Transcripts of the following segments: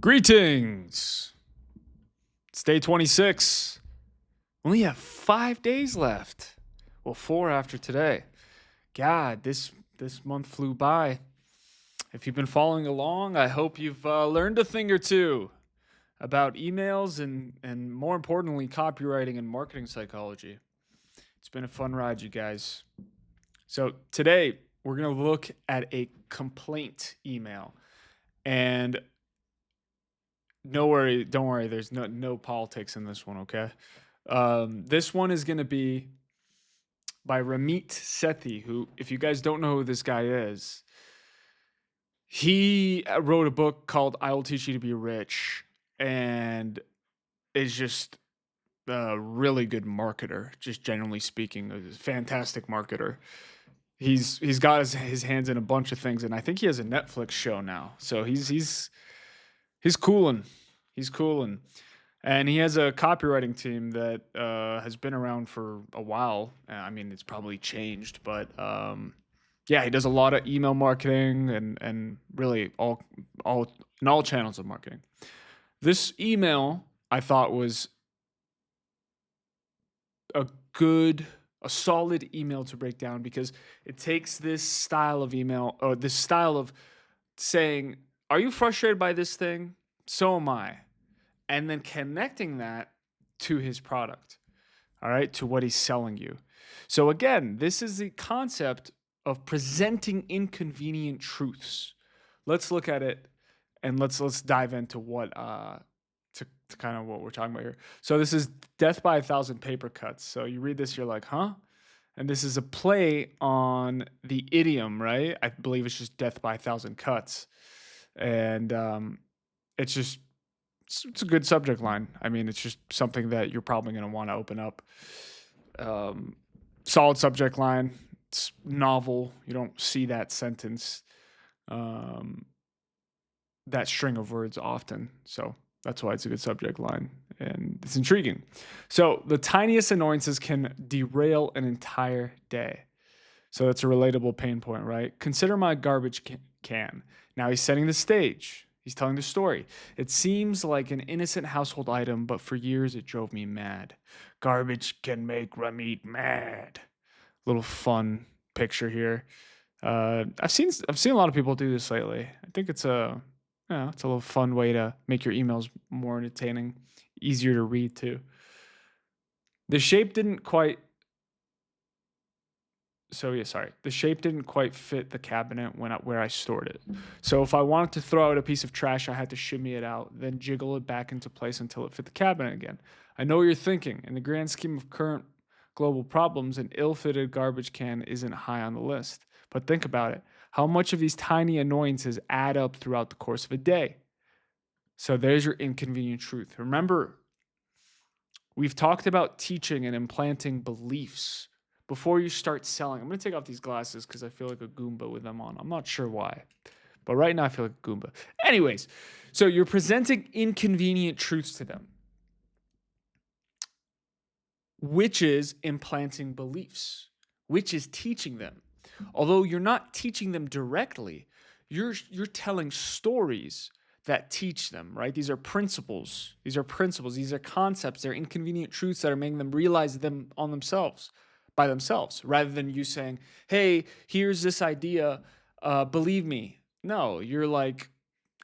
Greetings. It's day 26. Only have 5 days left. Well, 4 after today. God, this month flew by. If you've been following along, I hope you've learned a thing or two about emails and more importantly, copywriting and marketing psychology. It's been a fun ride, you guys. So today we're going to look at a complaint email. And don't worry, there's no politics in this one, okay? This one is going to be by Ramit Sethi, who, if you guys don't know who this guy is, he wrote a book called I Will Teach You to Be Rich, and is just a really good marketer, just generally speaking, a fantastic marketer. He's got his hands in a bunch of things, and I think he has a Netflix show now. So he's coolin'. He's coolin'. And he has a copywriting team that has been around for a while. I mean, it's probably changed, but yeah, he does a lot of email marketing and really all in all channels of marketing. This email I thought was a solid email to break down because it takes this style of email, or this style of saying, "Are you frustrated by this thing? So am I." And then connecting that to his product, all right, to what he's selling you. So again, this is the concept of presenting inconvenient truths. Let's look at it and let's dive into what to kind of what we're talking about here. So this is Death by a Thousand Paper Cuts. So you read this, you're like, huh? And this is a play on the idiom, right? I believe it's just death by a thousand cuts. And it's just it's a good subject line. I mean, it's just something that you're probably going to want to open up. Solid subject line. It's novel. You don't see that sentence, that string of words often. So that's why it's a good subject line. And it's intriguing. So the tiniest annoyances can derail an entire day. So that's a relatable pain point, right? Consider my garbage can. Now he's setting the stage. He's telling the story. It seems like an innocent household item, but for years it drove me mad. Garbage can make Ramit mad. Little fun picture here. I've seen a lot of people do this lately. I think it's a little fun way to make your emails more entertaining, easier to read too. The shape didn't quite fit the cabinet where I stored it. So if I wanted to throw out a piece of trash, I had to shimmy it out, then jiggle it back into place until it fit the cabinet again. I know what you're thinking. In the grand scheme of current global problems, an ill-fitted garbage can isn't high on the list. But think about it. How much of these tiny annoyances add up throughout the course of a day? So there's your inconvenient truth. Remember, we've talked about teaching and implanting beliefs before you start selling. I'm going to take off these glasses because I feel like a Goomba with them on. I'm not sure why, but right now I feel like a Goomba. Anyways, so you're presenting inconvenient truths to them, which is implanting beliefs, which is teaching them. Although you're not teaching them directly, you're telling stories that teach them, right? These are principles. These are concepts. They're inconvenient truths that are making them realize them on themselves, by themselves, rather than you saying, "Hey, here's this idea. Believe me." No, you're like,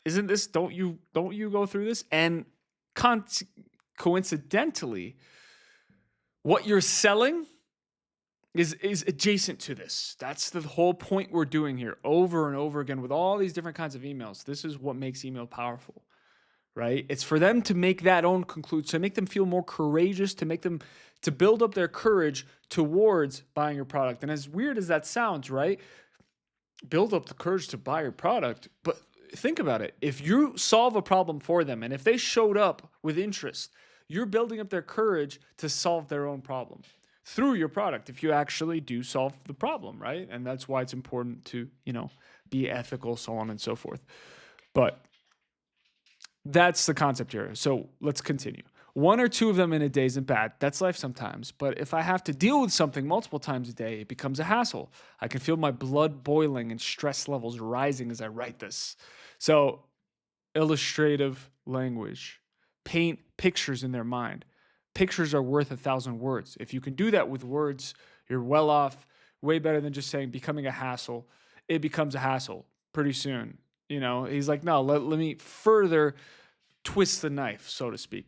"Isn't this? Don't you go through this?" And coincidentally, what you're selling is adjacent to this. That's the whole point we're doing here over and over again with all these different kinds of emails. This is what makes email powerful, right? It's for them to make that own conclusion, to make them feel more courageous, to build up their courage towards buying your product. And as weird as that sounds, right? Build up the courage to buy your product. But think about it. If you solve a problem for them, and if they showed up with interest, you're building up their courage to solve their own problem through your product, if you actually do solve the problem, right? And that's why it's important to, be ethical, so on and so forth. But that's the concept here. So let's continue. 1 or 2 of them in a day isn't bad. That's life sometimes. But if I have to deal with something multiple times a day, it becomes a hassle. I can feel my blood boiling and stress levels rising as I write this. So illustrative language, paint pictures in their mind. Pictures are worth 1,000 words. If you can do that with words, you're well off, way better than just saying becoming a hassle. It becomes a hassle pretty soon. He's like, no, let me further twist the knife, so to speak.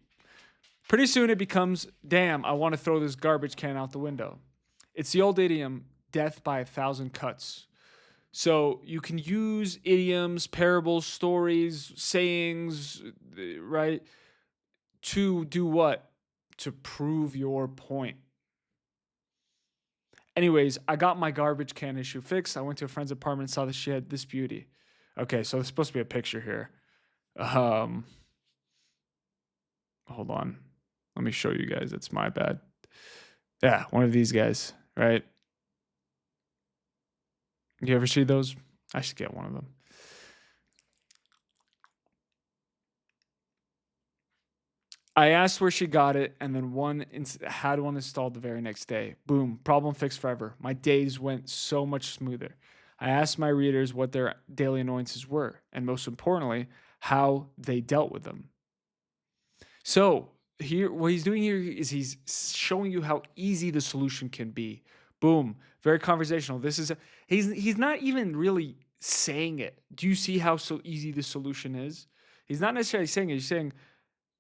Pretty soon it becomes, damn, I want to throw this garbage can out the window. It's the old idiom, death by 1,000 cuts. So you can use idioms, parables, stories, sayings, right? To do what? To prove your point. Anyways, I got my garbage can issue fixed. I went to a friend's apartment and saw that she had this beauty. Okay, so there's supposed to be a picture here. Hold on. Let me show you guys. It's my bad. Yeah, one of these guys, right? You ever see those? I should get one of them. I asked where she got it, and then had one installed the very next day. Boom, problem fixed forever. My days went so much smoother. I asked my readers what their daily annoyances were, and most importantly, how they dealt with them. So here, what he's doing here is he's showing you how easy the solution can be. Boom, very conversational. He's not even really saying it. Do you see how so easy the solution is? He's not necessarily saying it. He's saying,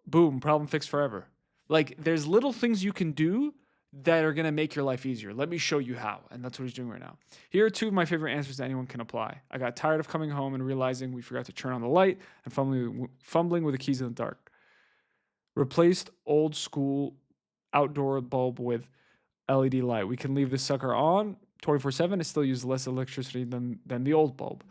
boom, problem fixed forever. Like, there's little things you can do that are going to make your life easier. Let me show you how. And that's what he's doing right now. Here are 2 of my favorite answers that anyone can apply. I got tired of coming home and realizing we forgot to turn on the light and fumbling with the keys in the dark. Replaced old school outdoor bulb with LED light. We can leave this sucker on 24/7. It still uses less electricity than the old bulb.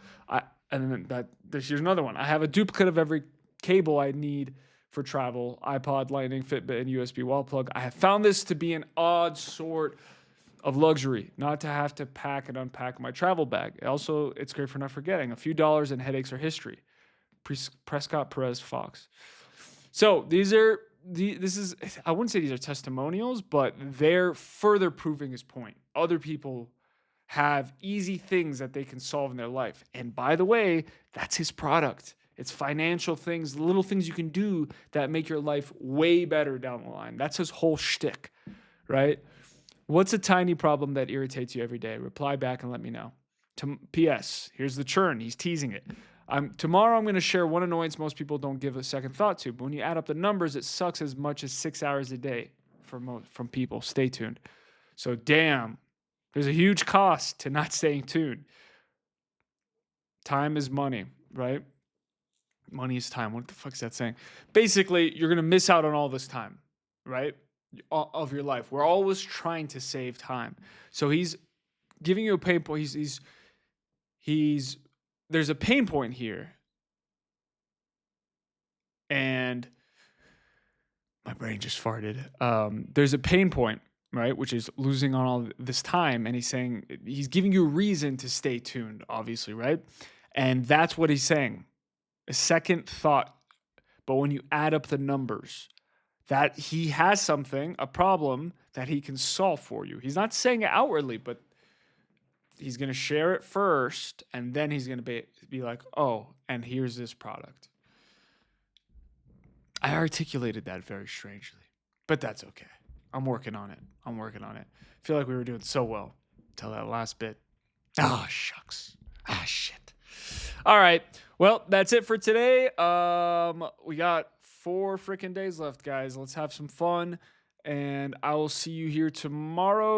Here's another one. I have a duplicate of every cable I need for travel: iPod, Lightning, Fitbit, and USB wall plug. I have found this to be an odd sort of luxury, not to have to pack and unpack my travel bag. Also, it's great for not forgetting. A few dollars and headaches are history. Prescott Perez Fox. So I wouldn't say these are testimonials, but they're further proving his point. Other people have easy things that they can solve in their life. And by the way, that's his product. It's financial things, little things you can do that make your life way better down the line. That's his whole shtick, right? What's a tiny problem that irritates you every day? Reply back and let me know. P.S. Here's the churn. He's teasing it. Tomorrow I'm going to share one annoyance most people don't give a second thought to. But when you add up the numbers, it sucks as much as 6 hours a day from people. Stay tuned. So damn, there's a huge cost to not staying tuned. Time is money, right? Money is time. What the fuck is that saying? Basically, you're going to miss out on all this time, right? Of your life. We're always trying to save time. So he's giving you a pain point. There's a pain point here. And my brain just farted. There's a pain point, right? Which is losing on all this time. And he's giving you a reason to stay tuned, obviously, right? And that's what he's saying. A second thought. But when you add up the numbers, that he has something, a problem that he can solve for you. He's not saying it outwardly, but he's going to share it first, and then he's going to be like, oh, and here's this product. I articulated that very strangely, but that's okay. I'm working on it. I feel like we were doing so well until that last bit. Oh, shucks. Shit. All right. Well, that's it for today. We got 4 freaking days left, guys. Let's have some fun, and I will see you here tomorrow.